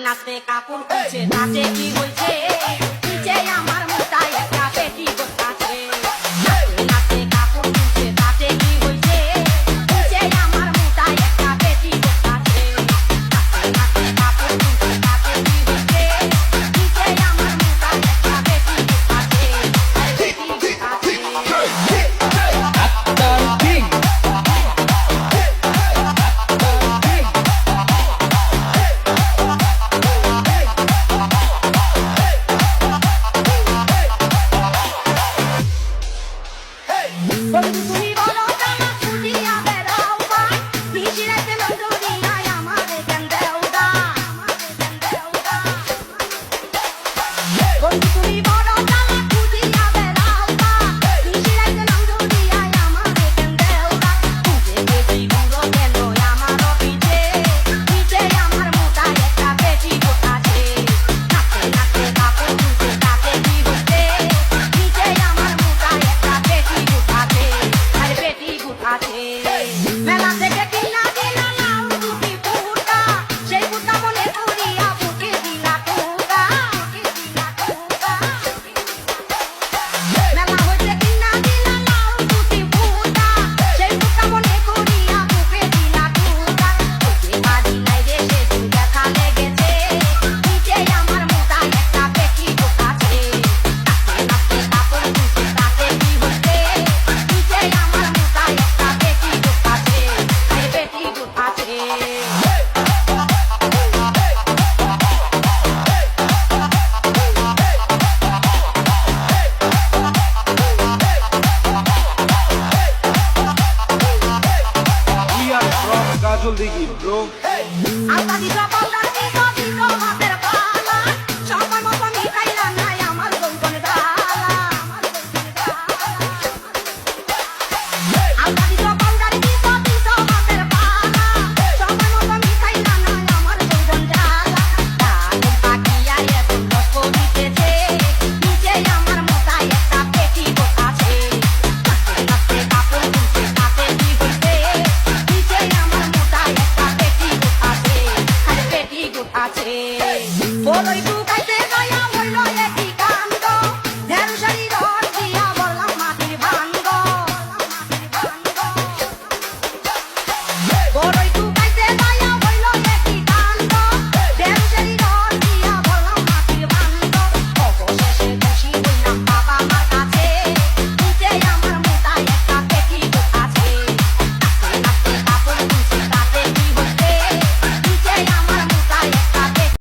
নাচতে কাপড় খুলছে নাচে কি হয়েছে নিচে আমার মোটায় একটা পেটি বসাছে নাচতে কাপড় খুলছে নাচে কি হয়েছে নিচে আমার মোটায় একটা পেটি বসাছে নাচতে কাপড় খুলছে নাচে কি হয়েছে নিচে আমার মোটায় একটা পেটি বসাছে পেটি বসাছে তুমি বলো জানা খুঁজিয়া বেড়াও ভাই নিশিরাতে লন্ডনিয়ায় আমারে কেন দেও দা বন্ধু তুমি বলো জানা খুঁজিয়া বেড়াও ভাই নিশিরাতে লন্ডনিয়ায় আমারে কেন দেও দা খুঁজে বেশি গুঁড়ো কেন আমারও পিছে নিচে আমার মোটায় একটা পেটি বসাছে নাচতে নাচতে কাপড় খুলছে তাতে কি হচ্ছে নিচে আমার মোটায় একটা পেটি বসাছে মেলা থেকে কিনা দিলা লাউ দুটি ফুটা সেই ফুটা মনে করিয়া বুকে দিলা টুকা মেলা হইতে কিনা দিলা লাউ দুটি ফুটা সেই ফুটা মনে করিয়া বুকে দিলা টুকা বুকে বাড়ি নাই রে সে দেখা লেগেছে নিচে আমার মোটায় একটা পেটি বসাছে নাচতে নাচতে কাপড় খুলছে তাতে কি হচ্ছে নিচে আমার মোটায় একটা পেটি বসাছে পেটি বসাছে We are from Kajol Digi, bro. আলতা দিছো পাউডার দিছো দিছো হাতের পালা সময় মতো মিটাইলা নাই আমার যৌবন জ্বালা আলতা দিছো পাউডার দিছো দিছো হাতের পালা সময় মতো মিটাইলা নাই আমার যৌবন জ্বালা দারুণ পাকিয়া এত কষ্ট দিতেছে নিচে আমার মোটায় একটা পেটি বসাছে নাচতে নাচতে কাপড় খুলছে তাতে কি হইছে নিচে আমার মোটায় একটা পেটি বসাছে আরে পেটি বসাছে বলই টুকা